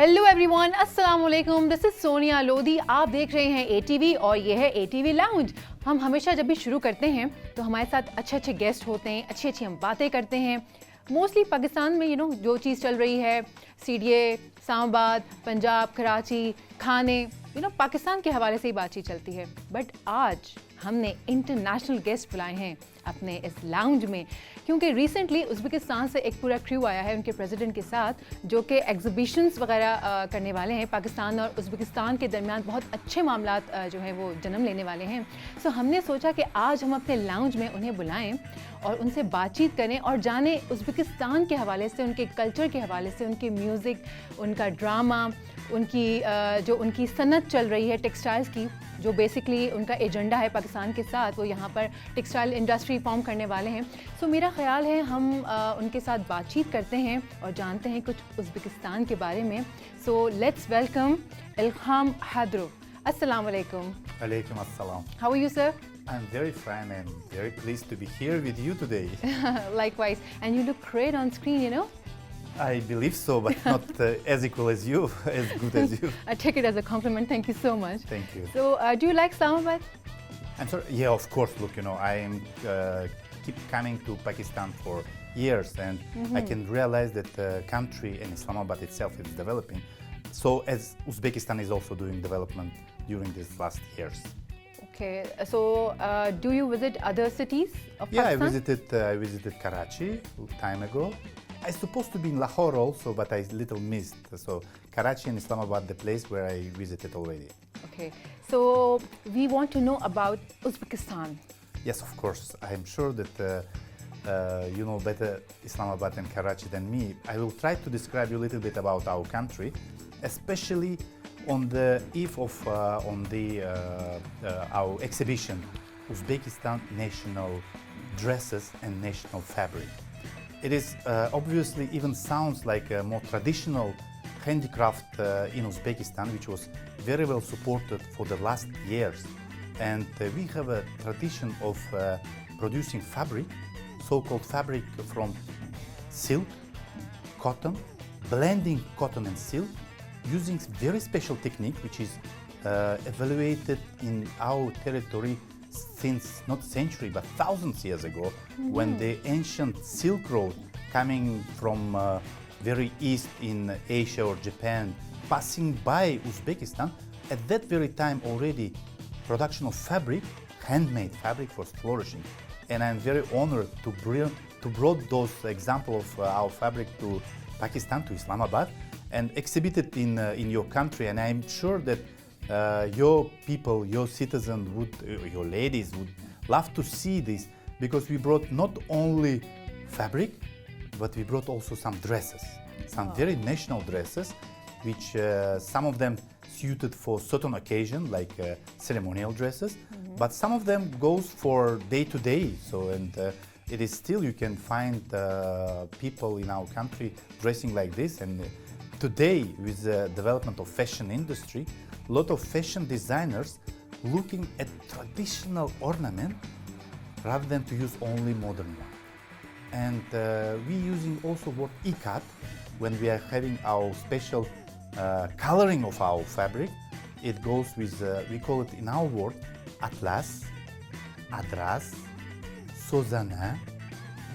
Hello everyone, अस्सलाम वालेकुम। This is Sonia Lodhi. आप देख रहे हैं ATV और ये है ATV लाउंज। हम हमेशा जब भी शुरू करते हैं तो हमारे साथ अच्छे अच्छे गेस्ट होते हैं, अच्छी अच्छी हम बातें करते हैं। मोस्टली पाकिस्तान में जो चीज़ चल रही है, CDA, इस्लामाबाद, पंजाब, कराची, खाने, पाकिस्तान के हवाले से ही बातचीत चलती है। बट आज हमने इंटरनेशनल गेस्ट बुलाए हैं अपने इस लाउंज में, क्योंकि रिसेंटली उज़्बेकिस्तान से एक पूरा क्रू आया है उनके प्रेसिडेंट के साथ, जो कि एग्जीबिशंस वगैरह करने वाले हैं। पाकिस्तान और उज़्बेकिस्तान के दरमियान बहुत अच्छे मामलात जो हैं वो जन्म लेने वाले हैं। सो हमने सोचा कि आज हम अपने लाउंज में उन्हें बुलाएं और उनसे बातचीत करें और जानें उज़्बेकिस्तान के हवाले से, उनके कल्चर के हवाले से, उनके म्यूज़िक, उनका ड्रामा, उनकी सनत चल रही है टेक्सटाइल्स की, जो बेसिकली उनका एजेंडा है पाकिस्तान के साथ। वो यहाँ पर टेक्सटाइल इंडस्ट्री फॉर्म करने वाले हैं। सो मेरा ख्याल है हम उनके साथ बातचीत करते हैं और जानते हैं कुछ उज़्बेकिस्तान के बारे में। So let's welcome Ilkhom Khaidarov. अस्सलाम वालेकुम। Alaikum assalam. How are you, sir? I'm very fine and very pleased to be here with you today. Likewise. And you look great on screen, I believe so, but not as equal as you, as good as you. I take it as a compliment. Thank you so much. Thank you. So, do you like Islamabad? I'm sorry. Yeah, of course. Look, I am keep coming to Pakistan for years, and I can realize that the country and Islamabad itself is developing. So, as Uzbekistan is also doing development during these last years. Okay. So, do you visit other cities of Yeah, Pakistan? I visited Karachi a time ago. I was supposed to be in Lahore also, but I little missed. So Karachi and Islamabad, the place where I visited already. Okay. So we want to know about Uzbekistan. Yes, of course. I am sure that you know better Islamabad and Karachi than me. I will try to describe you a little bit about our country, especially on the eve of our exhibition, Uzbekistan national dresses and national fabric. It is obviously even sounds like a more traditional handicraft in Uzbekistan, which was very well supported for the last years. And we have a tradition of producing fabric, so-called fabric from silk, cotton, blending cotton and silk, using very special technique, which is evaluated in our territory since not century but thousands years ago, when the ancient Silk Road coming from very east in Asia or Japan, passing by Uzbekistan, at that very time already production of fabric, handmade fabric, was flourishing. And I'm very honored to bring those example of our fabric to Pakistan, to Islamabad, and exhibit it in your country. And I'm sure that your people, your citizens, your ladies would love to see this, because we brought not only fabric, but we brought also some dresses, some very national dresses, which some of them suited for certain occasion, like ceremonial dresses, but some of them goes for day to day. So, and it is still, you can find people in our country dressing like this. And today, with the development of fashion industry, a lot of fashion designers looking at traditional ornament rather than to use only modern one. And we using also word ikat when we are having our special coloring of our fabric. It goes with, we call it in our word, atlas, adras, sozana.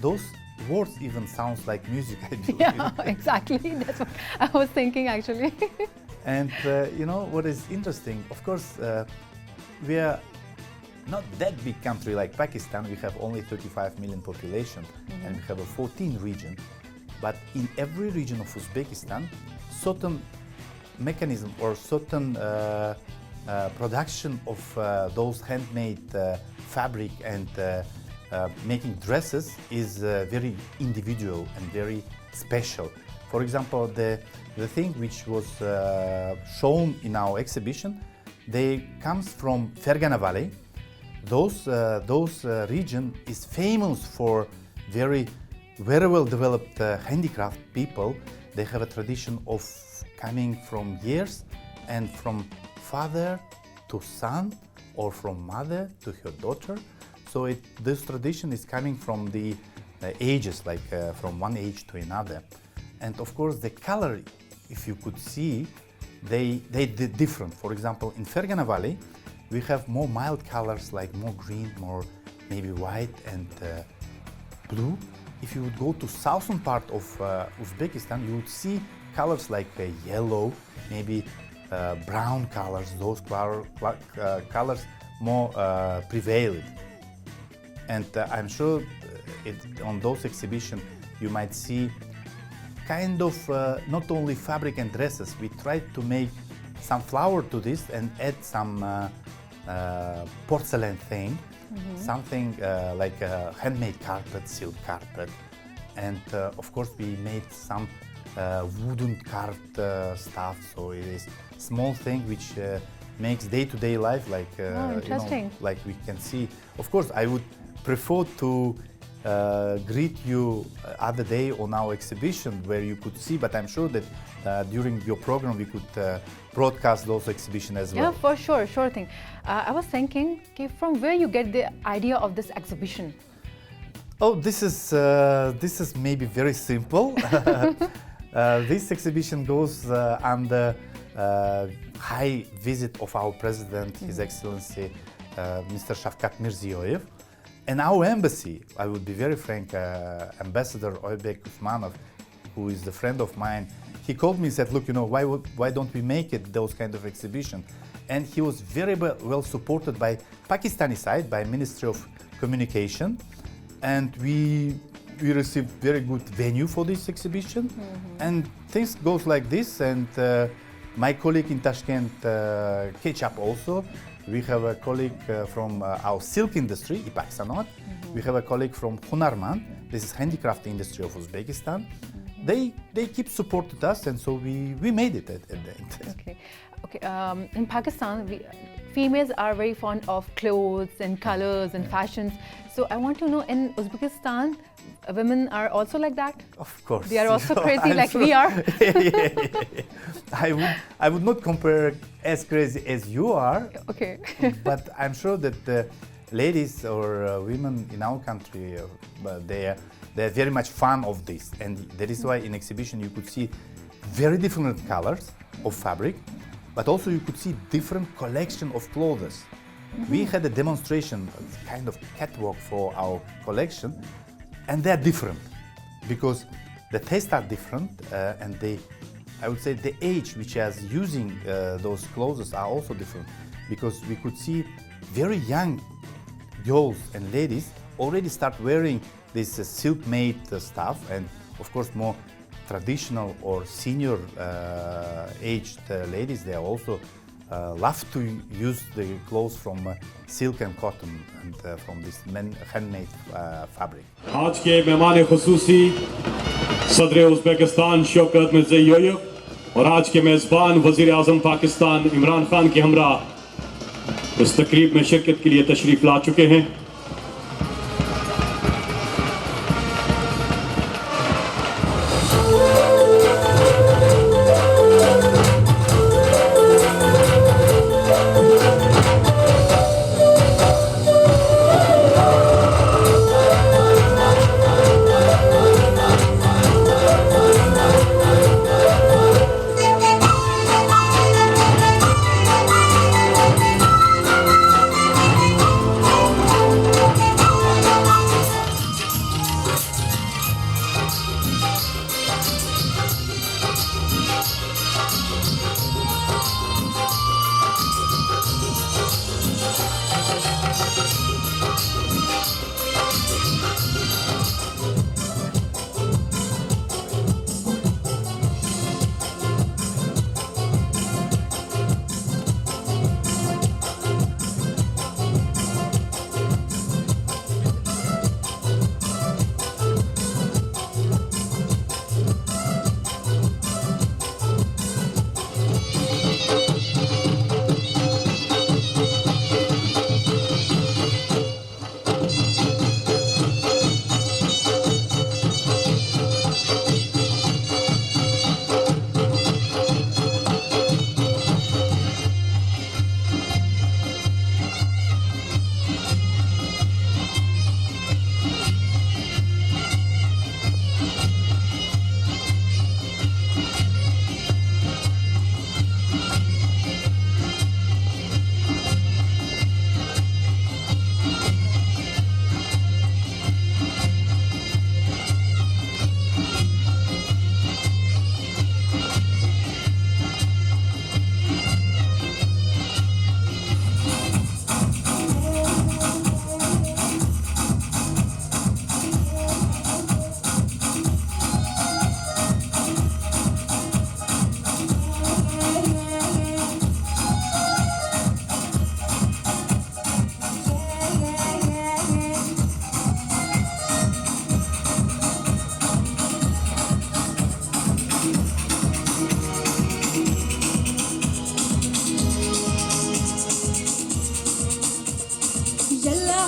Those words even sounds like music, I believe. Yeah, exactly. That's what I was thinking actually. And what is interesting, of course, we are not that big country like Pakistan. We have only 35 million population, and we have a 14 region. But in every region of Uzbekistan, certain mechanism or certain production of those handmade fabric and making dresses is very individual and very special. For example, the thing which was shown in our exhibition, they comes from Fergana Valley. Those region is famous for very well developed handicraft people. They have a tradition of coming from years and from father to son, or from mother to her daughter. So this tradition is coming from the ages, like from one age to another. And of course, the color if you could see, they did different. For example, in Fergana Valley, we have more mild colors like more green, more maybe white and blue. If you would go to southern part of Uzbekistan, you would see colors like yellow, maybe brown colors. Those colors more prevailed. And I'm sure on those exhibitions you might see kind of not only fabric and dresses. We tried to make some flower to this and add some porcelain thing, something like a handmade carpet, silk carpet, and of course we made some wooden carved stuff. So it is small thing which makes day-to-day life like like we can see. Of course, I would prefer to greet you other day on our exhibition where you could see, but I'm sure that during your program we could broadcast those exhibitions as well. Yeah, for sure, sure thing. I was thinking, okay, from where you get the idea of this exhibition? Oh, this is maybe very simple. This exhibition goes under high visit of our president, His Excellency Mr. Shavkat Mirziyoyev. And our embassy, I would be very frank, Ambassador Oybek Usmanov, who is a friend of mine, he called me and said, look, why don't we make it those kind of exhibition? And he was very well supported by Pakistani side, by Ministry of Communication. And we received very good venue for this exhibition. And things goes like this. And my colleague in Tashkent, Ketchup also. We have a colleague from our silk industry, Ipak. We have a colleague from Hunarmand. This is handicraft industry of Uzbekistan. They keep supported us, and so we made it at the end. Okay. In Pakistan, females are very fond of clothes and colors and fashions. So I want to know, in Uzbekistan, women are also like that? Of course. They are also crazy like we are? I would not compare as crazy as you are. Okay. But I'm sure that the ladies or women in our country, they're very much fan of this. And that is why in exhibition you could see very different colors of fabric, but also you could see different collection of clothes. We had a demonstration, kind of catwalk for our collection, and they're different because the tastes are different, and I would say the age which is using those clothes are also different, because we could see very young girls and ladies already start wearing this silk-made stuff, and of course more traditional or senior aged ladies, they also love to use the clothes from silk and cotton and from this handmade fabric. आज के मेहमान खुसूसी सदर Uzbekistan Shaukat Mirziyoyev और आज के मेज़बान वज़ीर आज़म पाकिस्तान इमरान खान के हमरा इस तकरीब में शिरकत के लिए तशरीफ़ ला चुके हैं।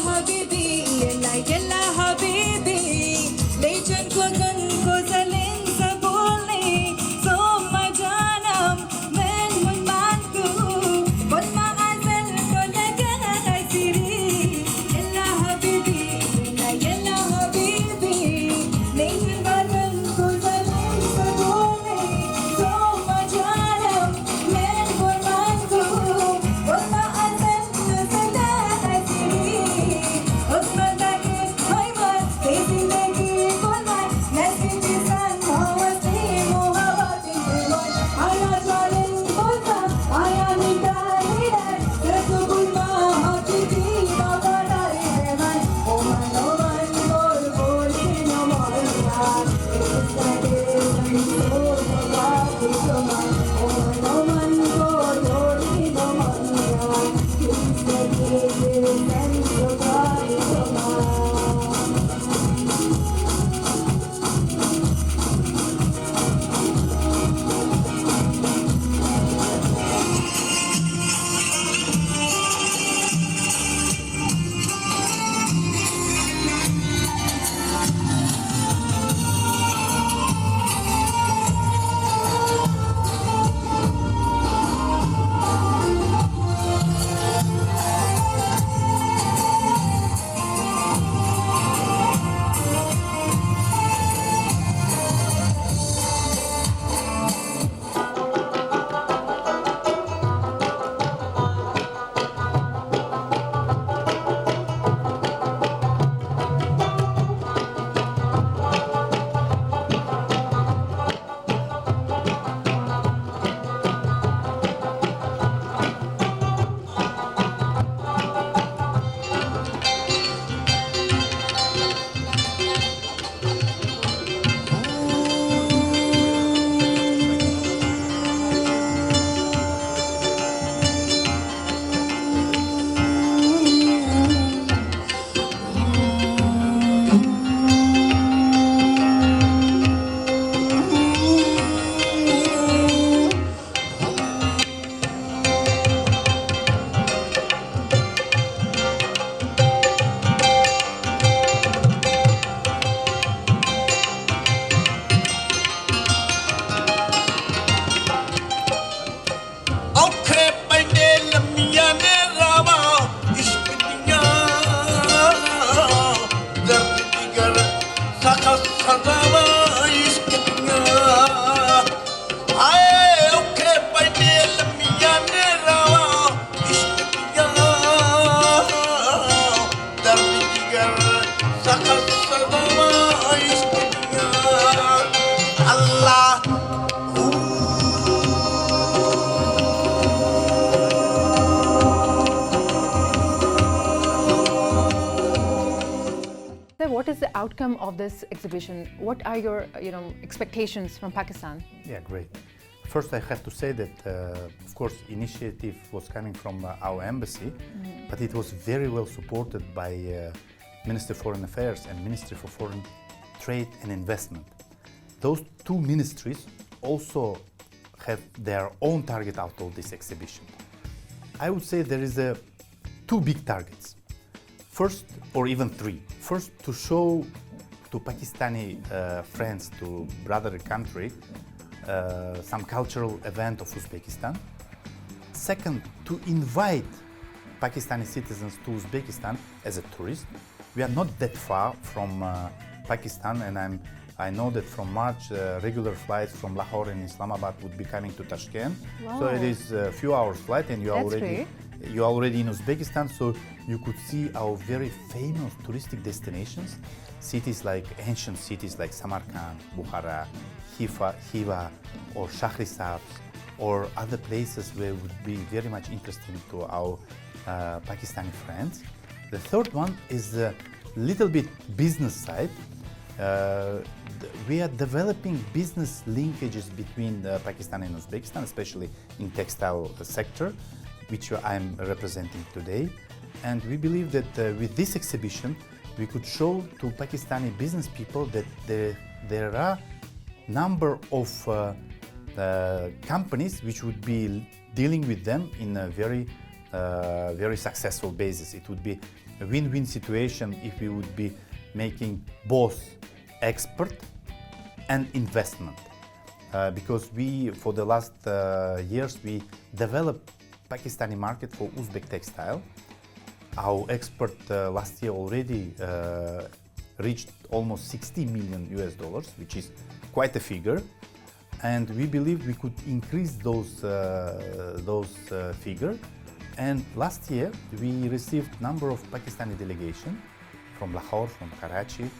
حبيبي يلا يلا حبيبي ليجن كوغن كوزلين سبولي ثم جانم من مانكو بن ما أزل كل كهسيري يلا حبيبي يلا يلا حبيبي ليجن كوغن كوزلين سبولي ثم جانم من مانكو بن ما أزل كل كهسيري أسمع دايك هايمر تيجي لقي كل ما نسي جسان هوسي محبتي كمان أنا جالين كلها أنا نتاعي تكبر ما حبيبي ما بداري كمان أمان أمان بول بول كنا ماريان إستاكي سنسور بابي كمان أمان أمان بول بول كنا ماريان إستاكي سنسور بابي كمان औखे पैंडे लम्मिया ने रावा इश्क दिया दर्द दिगर सखत सजावा इश्क दिया आए औखे पैंडे लम्मिया ने रावा इश्क दिया दर्द दिगर सखत सजावा इश्क दिया अल्लाह So what is the outcome of this exhibition? What are your, expectations from Pakistan? Yeah, great. First, I have to say that, of course, initiative was coming from our embassy, but it was very well supported by Ministry of Foreign Affairs and Ministry for Foreign Trade and Investment. Those two ministries also have their own target out of this exhibition. I would say there is two big targets. First, or even three. First, to show to Pakistani friends, to brother country, some cultural event of Uzbekistan. Second, to invite Pakistani citizens to Uzbekistan as a tourist. We are not that far from Pakistan, and I know that from March, regular flights from Lahore and Islamabad would be coming to Tashkent. Wow. So it is a few hours flight, and That's great. you're already in Uzbekistan, so you could see our very famous touristic destinations, cities like ancient cities like Samarkand, Bukhara, Hiva, or Shahrisabz, or other places where would be very much interesting to our Pakistani friends. The third one is a little bit business side. We are developing business linkages between Pakistan and Uzbekistan, especially in textile sector, which I am representing today. And we believe that with this exhibition, we could show to Pakistani business people that there are number of companies which would be dealing with them in a very very successful basis. It would be a win-win situation if we would be making both export and investment. Because we, for the last years, we developed Pakistani market for Uzbek textile. Our export last year already reached almost $60 million, which is quite a figure. And we believe we could increase those figure. And last year we received number of Pakistani delegation from Lahore, from Karachi.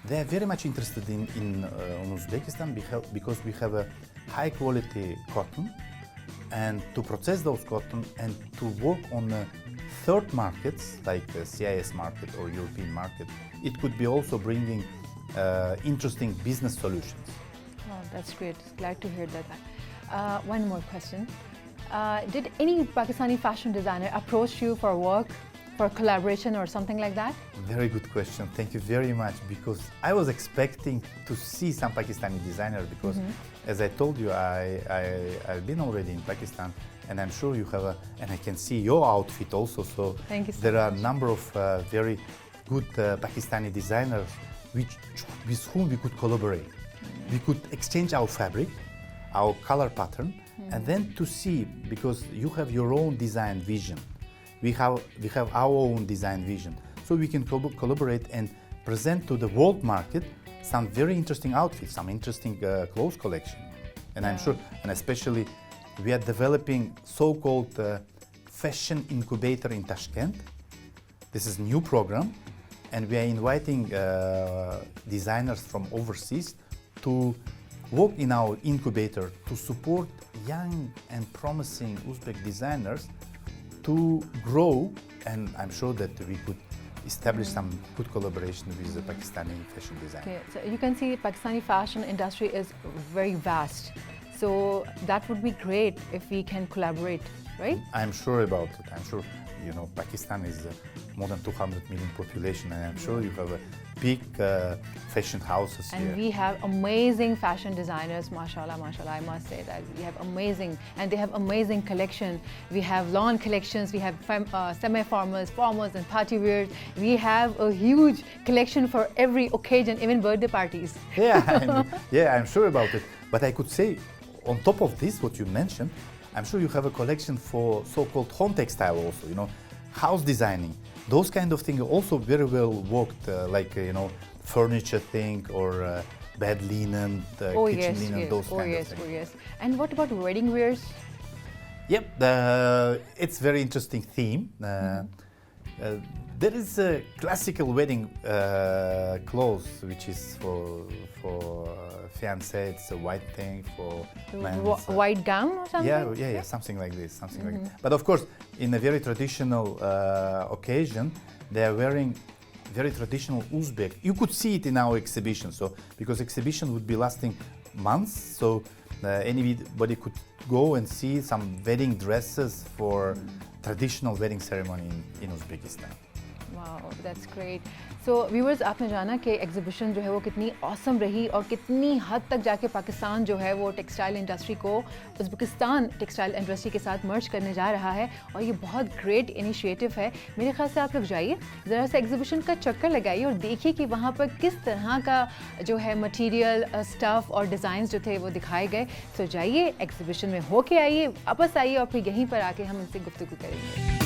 They are very much interested in Uzbekistan because we have a high quality cotton, and to process those cotton and to work on third markets like CIS market or European market, it could be also bringing interesting business solutions. Oh, that's great. Glad to hear that. One more question. Did any Pakistani fashion designer approach you for work, for collaboration or something like that? Very good question. Thank you very much, because I was expecting to see some Pakistani designers because, as I told you, I've been already in Pakistan, and I'm sure you have and I can see your outfit also. So thank you so there are a much. number of very good Pakistani designers with whom we could collaborate. We could exchange our fabric, our color pattern, and then to see, because you have your own design vision. We have our own design vision, so we can collaborate and present to the world market some very interesting outfits, some interesting clothes collection. And I'm sure, and especially, we are developing so-called fashion incubator in Tashkent. This is a new program, and we are inviting designers from overseas to work in our incubator to support young and promising Uzbek designers to grow, and I'm sure that we could establish some good collaboration with the Pakistani fashion design. Okay, so you can see Pakistani fashion industry is very vast. So that would be great if we can collaborate, right? I'm sure about it. I'm sure, you know, Pakistan is more than 200 million population, and I'm sure you have a big fashion houses And here. we have amazing fashion designers, mashallah, mashallah, I must say that. We have amazing, and they have amazing collection. We have lawn collections, we have semi-formals, formals and party wears. We have a huge collection for every occasion, even birthday parties. Yeah, I'm sure about it. But I could say, on top of this, what you mentioned, I'm sure you have a collection for so-called home textile also, you know, house designing. Those kind of things also very well worked, like, you know, furniture thing or bed linen, kitchen linen, those kind of things. Oh yes. And what about wedding wears? Yep, it's very interesting theme. There is a classical wedding clothes, which is for fiancé. It's a white thing for men. White gown or something? Yeah, something like this, like that. But of course, in a very traditional occasion, they are wearing very traditional Uzbek. You could see it in our exhibition. So because exhibition would be lasting months, so anybody could go and see some wedding dresses for traditional wedding ceremony in Uzbekistan. Wow, that's great. So viewers, आपने जाना कि exhibition जो है वो कितनी awesome रही और कितनी हद तक जाके पाकिस्तान जो है वो टेक्सटाइल इंडस्ट्री को उज़्बेकिस्तान टेक्सटाइल इंडस्ट्री के साथ मर्ज करने जा रहा है, और ये बहुत ग्रेट इनिशिएटिव है। मेरे ख्याल से आप लोग जाइए, ज़रा सा एग्जीबिशन का चक्कर लगाइए और देखिए कि वहाँ पर किस तरह का जो है मटीरियल, स्टफ़ और डिज़ाइंस जो थे वो दिखाए गए। तो जाइए, एग्जीबिशन में होके आइए, वापस आइए और फिर यहीं पर आके हम इनसे गुफ्तगू करेंगे।